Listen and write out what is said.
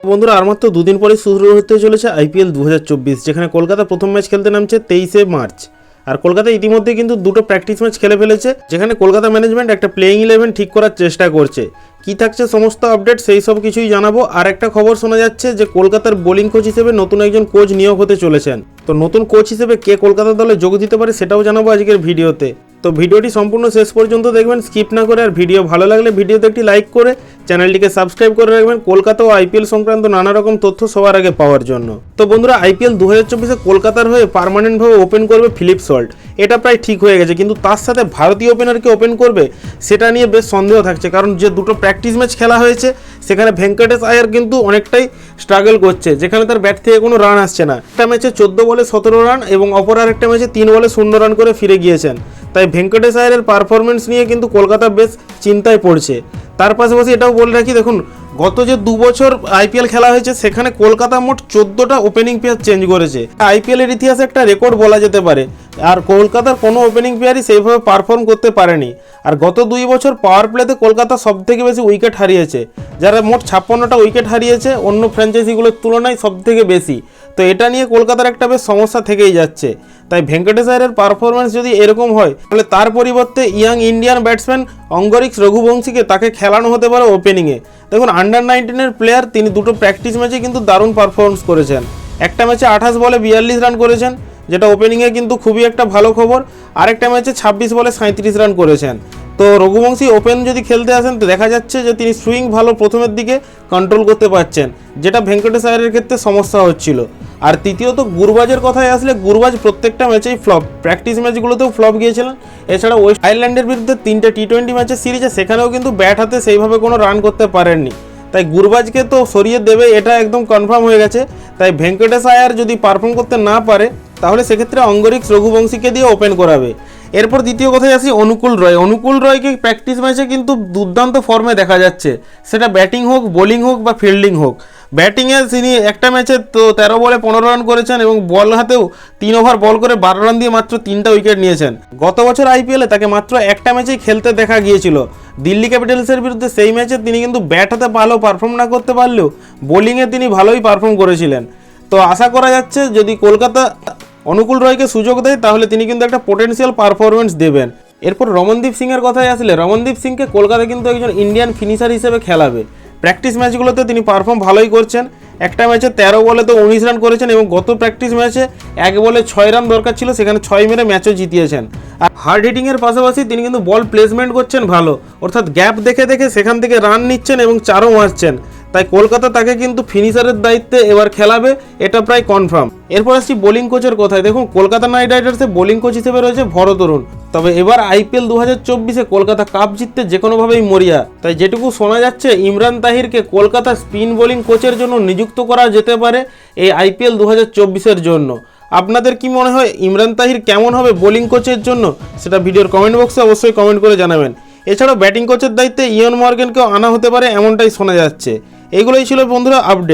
বন্ধুরা আর মাত্র দুদিন পরে শুরু হতে চলেছে আইপিএল 2024, যেখানে কলকাতা প্রথম ম্যাচ খেলতে নামছে 23শে মার্চ। আর কলকাতা ইতিমধ্যে কিন্তু দুটো প্র্যাকটিস ম্যাচ খেলে ফেলেছে, যেখানে কলকাতা ম্যানেজমেন্ট একটা প্লেইং 11 ঠিক করার চেষ্টা করছে। কি থাকছে সমস্ত আপডেট সেই সব কিছুই জানাবো। আর একটা খবর শোনা যাচ্ছে যে কলকাতার বোলিং কোচ হিসেবে নতুন একজন কোচ নিয়োগ হতে চলেছেন। তো নতুন কোচ হিসেবে কে কলকাতা দলে যোগ দিতে পারে সেটাও জানাবো আজকের ভিডিওতে। তো ভিডিওটি সম্পূর্ণ শেষ পর্যন্ত দেখবেন, স্কিপ না করে। আর ভিডিও ভালো লাগলে ভিডিওতে একটি লাইক করে চ্যানেলটিকে সাবস্ক্রাইব করে রাখবেন কলকাতা ও আইপিএল সংক্রান্ত নানা রকম তথ্য সবার আগে পাওয়ার জন্য। তো বন্ধুরা, আইপিএল 2024-এ কলকাতার হয়ে পার্মানেন্টভাবে ওপেন করবে ফিলিপ সল্ট। এটা প্রায় ঠিক হয়ে গেছে, কিন্তু তার সাথে ভারতীয় ওপেনারকে ওপেন করবে সেটা নিয়ে বেশ সন্দেহ থাকছে। কারণ যে দুটো প্র্যাকটিস ম্যাচ খেলা হয়েছে সেখানে ভেঙ্কটেশ আয়ার কিন্তু অনেকটাই স্ট্রাগল করছে, যেখানে তার ব্যাট থেকে কোনো রান আসছে না। একটা ম্যাচে 14 বলে 17 রান এবং অপর আরেকটা ম্যাচে 3 বলে 0 রান করে ফিরে গিয়েছেন। তাই ভেঙ্কটেশ আয়ারের পারফরমেন্স নিয়ে কিন্তু কলকাতা বেশ চিন্তায় পড়ছে। তার পাশাপাশি এটাও বলে রাখি, দেখুন গত যে 2 বছর আইপিএল খেলা হয়েছে সেখানে কলকাতা মোট 14টা ওপেনিং পেয়ার চেঞ্জ করেছে। আইপিএলের ইতিহাসে একটা রেকর্ড বলা যেতে পারে। আর কলকাতার কোনো ওপেনিং পেয়ারই সেইভাবে পারফর্ম করতে পারেনি। আর গত 2 বছর পাওয়ার প্লেতে কলকাতা সবথেকে বেশি উইকেট হারিয়েছে, যারা মোট 56টা উইকেট হারিয়েছে, অন্য ফ্র্যাঞ্চাইজিগুলোর তুলনায় সবথেকে বেশি। তো এটা নিয়ে কলকাতার একটা বেশ সমস্যা থেকেই যাচ্ছে। তাই ভেঙ্কটেশ আয়ারের পারফরমেন্স যদি এরকম হয় তাহলে তার পরিবর্তে ইয়াং ইন্ডিয়ান ব্যাটসম্যান অঙ্গরিক্স রঘুবংশীকে তাকে খেলানো হতে পারে ওপেনিংয়ে। দেখুন আন্ডার-19-এর প্লেয়ার, তিনি দুটো প্র্যাকটিস ম্যাচে কিন্তু দারুণ পারফরমেন্স করেছেন। একটা ম্যাচে 28 বলে 42 রান করেছেন, যেটা ওপেনিংয়ে কিন্তু খুবই একটা ভালো খবর। আরেকটা ম্যাচে 26 বলে 37 রান করেছেন। তো রঘুবংশী ওপেন যদি খেলতে আসেন তো দেখা যাচ্ছে যে তিনি সুইং ভালো প্রথমের দিকে কন্ট্রোল করতে পারছেন, যেটা ভেঙ্কটেশ আয়ারের ক্ষেত্রে সমস্যা হচ্ছিল। আর তৃতীয়ত গুরবাজের কথায় আসলে, গুরবাজ প্রত্যেকটা ম্যাচেই ফ্লপ, প্র্যাকটিস ম্যাচগুলোতেও ফ্লপ গিয়েছিলেন। এছাড়া ওয়েস্ট আয়ারল্যান্ডের বিরুদ্ধে 3টে টি-20 ম্যাচের সিরিজে সেখানেও কিন্তু ব্যাট হাতে সেইভাবে কোনো রান করতে পারেননি। তাই গুরবাজকে তো সরিয়ে দেবে, এটা একদম কনফার্ম হয়ে গেছে। তাই ভেঙ্কটেশ আয়ার যদি পারফর্ম করতে না পারে তাহলে সেক্ষেত্রে অঙ্গরিক্স রঘুবংশীকে দিয়ে ওপেন করাবে। এরপর দ্বিতীয় কথায় আসি অনুকূল রয়। অনুকূল রয়কে প্র্যাকটিস ম্যাচে কিন্তু দুর্দান্ত ফর্মে দেখা যাচ্ছে, সেটা ব্যাটিং হোক, বোলিং হোক বা ফিল্ডিং হোক। ব্যাটিংয়ে তিনি একটা ম্যাচে তো 13 বলে 15 রান করেছেন এবং বল হাতেও 3 ওভার বল করে 12 রান দিয়ে মাত্র 3টা উইকেট নিয়েছেন। গত বছর আইপিএলে তাকে মাত্র একটা ম্যাচেই খেলতে দেখা গিয়েছিল, দিল্লি ক্যাপিটালসের বিরুদ্ধে। সেই ম্যাচে তিনি কিন্তু ব্যাট হাতে ভালো পারফর্ম না করতে পারলেও বোলিংয়ে তিনি ভালোই পারফর্ম করেছিলেন। তো আশা করা যাচ্ছে যদি কলকাতা অনুকূল রয়কে সুযোগ দেয় তাহলে তিনি কিন্তু একটা পোটেনশিয়াল পারফরমেন্স দেবেন। এরপর রমনদীপ সিংয়ের কথায় আসলে, রমনদীপ সিংকে কলকাতা কিন্তু একজন ইন্ডিয়ান ফিনিশার হিসেবে খেলাবে। প্র্যাকটিস ম্যাচগুলোতে তিনি পারফর্ম ভালোই করছেন। একটা ম্যাচে 13 বলে তো 19 রান করেছেন এবং গত প্র্যাকটিস ম্যাচে 1 বলে 6 রান দরকার ছিল, সেখানে 6 মেরে ম্যাচও জিতিয়েছেন। আর হার্ড হিটিংয়ের পাশাপাশি তিনি কিন্তু বল প্লেসমেন্ট করছেন ভালো, অর্থাৎ গ্যাপ দেখে দেখে সেখান থেকে রান নিচ্ছেন এবং 4ও মারছেন। তাই কলকাতা তাকে কিন্তু ফিনিশারের দায়িত্বে এবার খেলাবে, এটা প্রায় কনফার্ম। এরপর আসছি বোলিং কোচের কথায়। দেখুন কলকাতা নাইট রাইডার্সে বোলিং কোচ হিসেবে রয়েছে ভরত অরুণ। তবে এবার আইপিএল 2024-এ কলকাতা কাপ জিততে যে কোনোভাবেই মরিয়া। তাই যেটুকু শোনা যাচ্ছে ইমরান তাহিরকে কলকাতা স্পিন বোলিং কোচের জন্য নিযুক্ত করা যেতে পারে এই আইপিএল 2024-এর জন্য। আপনাদের কি মনে হয় ইমরান তাহির কেমন হবে বোলিং কোচের জন্য? সেটা ভিডিওর কমেন্ট বক্সে অবশ্যই কমেন্ট করে জানাবেন। এছাড়াও ব্যাটিং কোচের দায়িত্বে ইয়ন মর্গ্যানকেও আনা হতে পারে এমনটাই শোনা যাচ্ছে। এগুলোই ছিল বন্ধুরা আপডেট।